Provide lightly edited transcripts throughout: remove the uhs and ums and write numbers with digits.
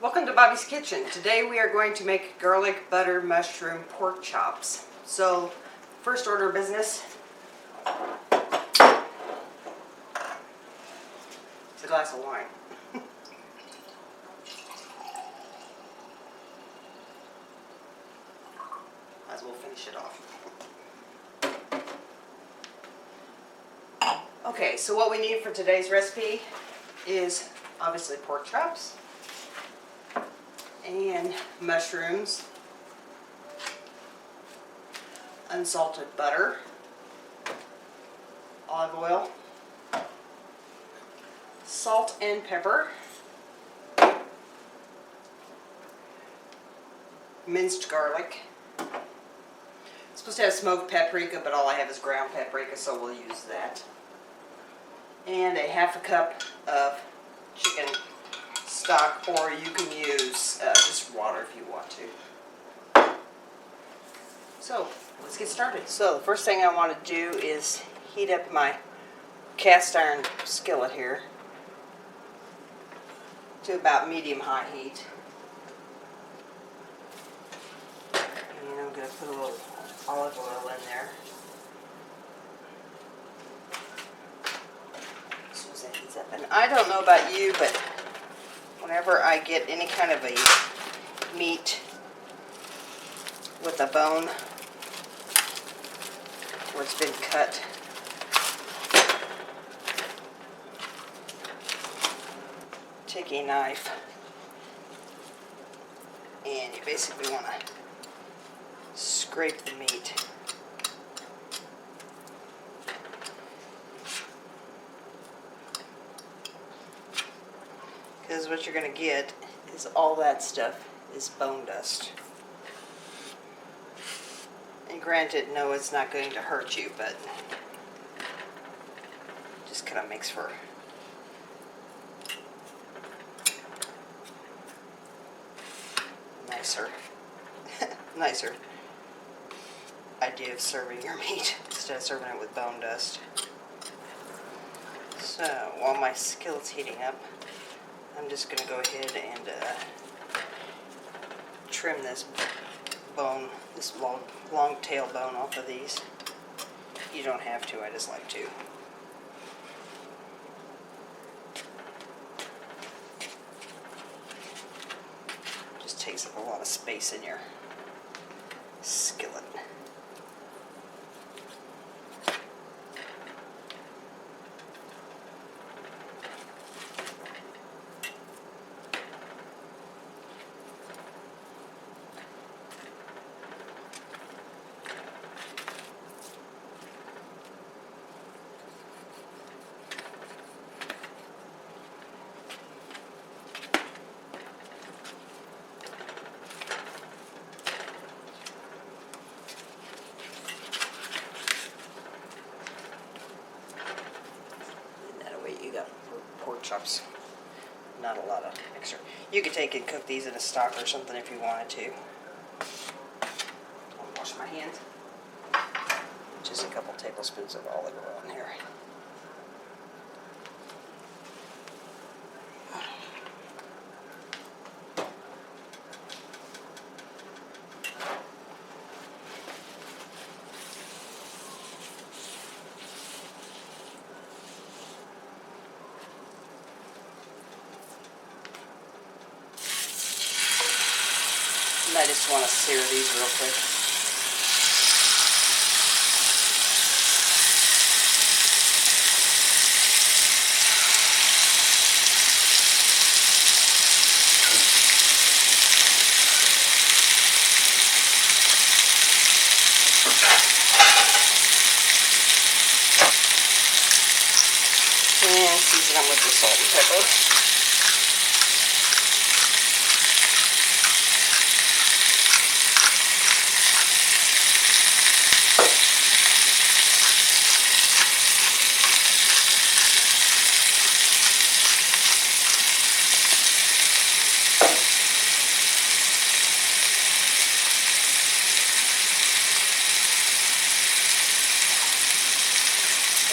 Welcome to Bobby's Kitchen. Today we are going to make garlic butter mushroom pork chops. So, first order of business, it's a glass of wine. Might as well finish it off. Okay, so what we need for today's recipe is obviously pork chops and mushrooms, unsalted butter, olive oil, salt and pepper, minced garlic. It's supposed to have smoked paprika, but all I have is ground paprika, so we'll use that. And a half a cup of chicken stock, or you can use just water if you want to. So, let's get started. So, the first thing I want to do is heat up my cast iron skillet here to about medium-high heat. And I'm going to put a little olive oil in there. As soon as that heats up. And I don't know about you, but whenever I get any kind of a meat with a bone where it's been cut, take a knife and you basically want to scrape the meat. Because what you're going to get is all that stuff is bone dust. And granted, no, it's not going to hurt you, but just kind of makes for nicer idea of serving your meat instead of serving it with bone dust. So while my skillet's heating up, I'm just going to go ahead and trim this bone, this long tail bone off of these. You don't have to, I just like to. Just takes up a lot of space in your skillet. Pork chops. Not a lot of extra. You could take and cook these in a stock or something if you wanted to. I'll wash my hands. Just a couple tablespoons of olive oil in here. And I just want to sear these real quick. And season them with the salt and pepper.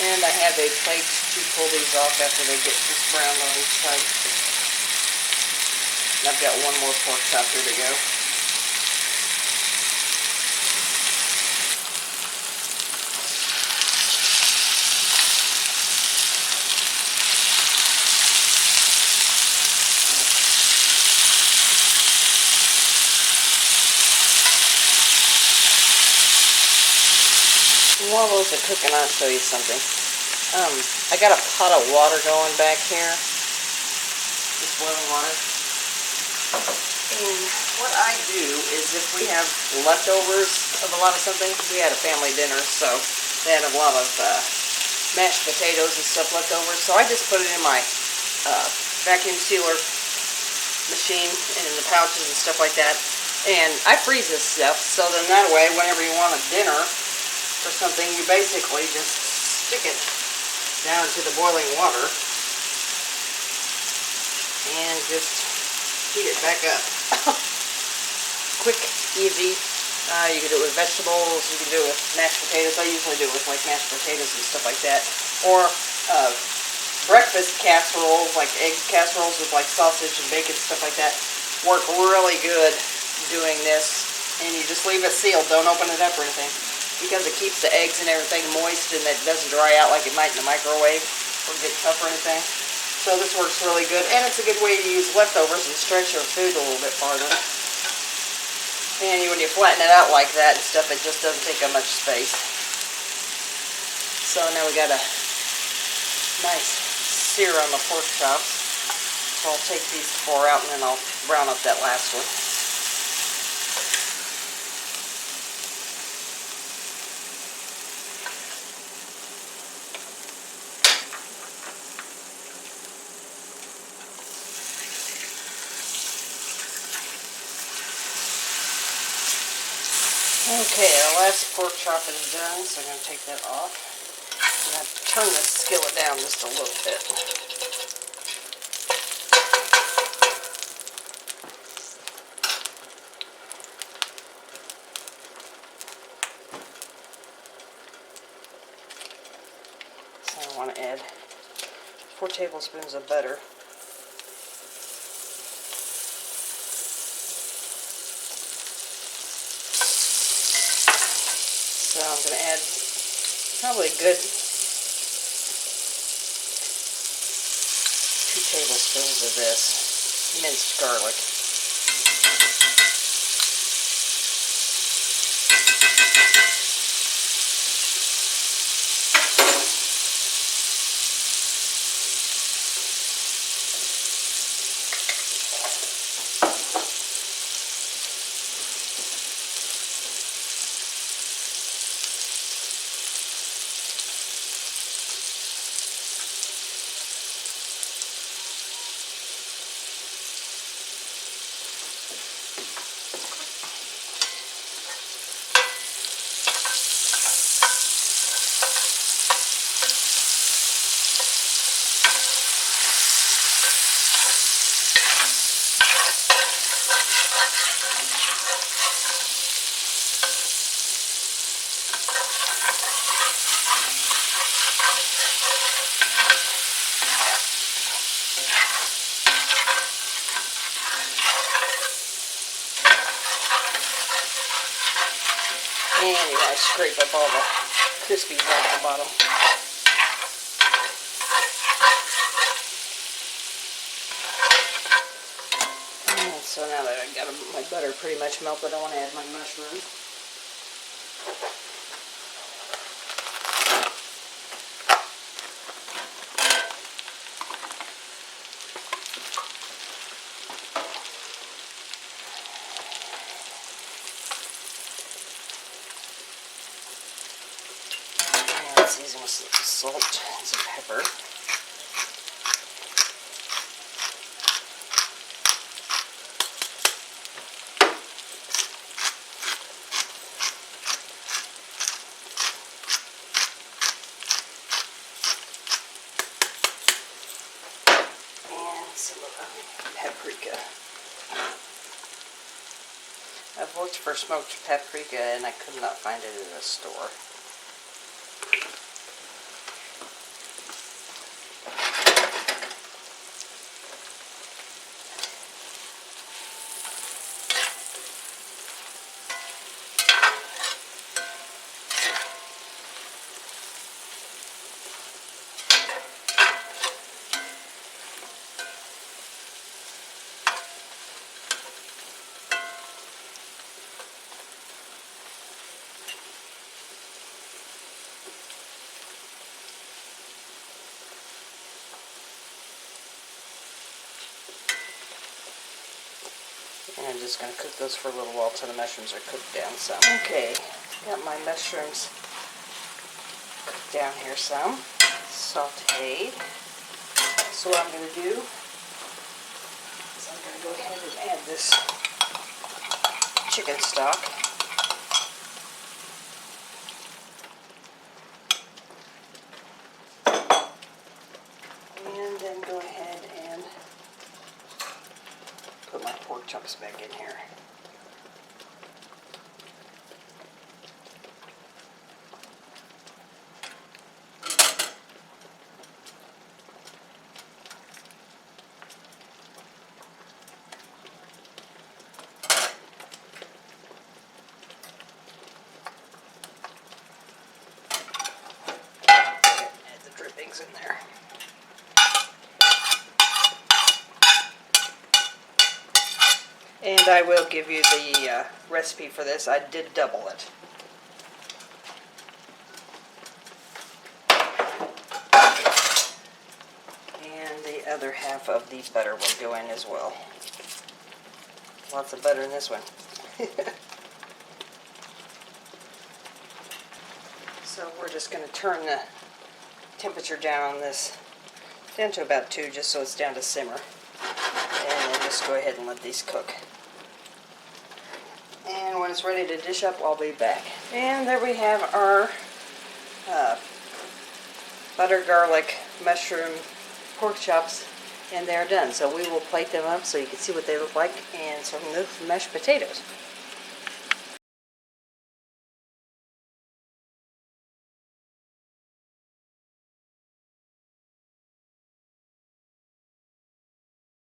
And I have a plate to pull these off after they get just browned on each side. And I've got one more pork chop here to go. While those are cooking, I'll show you something. I got a pot of water going back here. Just boiling water. And what I do is if we have leftovers of a lot of something, we had a family dinner, so they had a lot of mashed potatoes and stuff left over. So I just put it in my vacuum sealer machine and in the pouches and stuff like that. And I freeze this stuff, so then that way, whenever you want a dinner or something, you basically just stick it down into the boiling water and just heat it back up. Quick, easy. You can do it with vegetables, you can do it with mashed potatoes. I usually do it with like mashed potatoes and stuff like that. Or breakfast casseroles, like egg casseroles with like sausage and bacon, stuff like that. Work really good doing this. And you just leave it sealed, don't open it up or anything, because it keeps the eggs and everything moist and it doesn't dry out like it might in the microwave or get tough or anything. So this works really good, and it's a good way to use leftovers and stretch your food a little bit farther. And when you flatten it out like that and stuff, it just doesn't take up much space. So now we got a nice sear on the pork chops. So I'll take these 4 out and then I'll brown up that last one. Okay, our last pork chop is done, so I'm going to take that off. I'm going to turn the skillet down just a little bit. So I want to add 4 tablespoons of butter. So I'm going to add probably a good 2 tablespoons of this minced garlic. And you want to scrape up all the crispies off the bottom. And so now that I've got my butter pretty much melted, I want to add my mushrooms. Season with some salt and some pepper. And some paprika. I've looked for smoked paprika and I could not find it in a store. I'm just going to cook those for a little while till the mushrooms are cooked down some. Okay, got my mushrooms cooked down here some, sauteed. So what I'm going to do is I'm going to go ahead and add this chicken stock. And then go ahead and put my pork chunks back in here. Add the drippings in there. And I will give you the recipe for this. I did double it. And the other half of the butter will go in as well. Lots of butter in this one. So we're just going to turn the temperature down on this down to about 2, just so it's down to simmer. And then just go ahead and let these cook. And when it's ready to dish up, I'll be back. And there we have our butter, garlic, mushroom, pork chops, and they're done. So we will plate them up so you can see what they look like and serve them with mashed potatoes.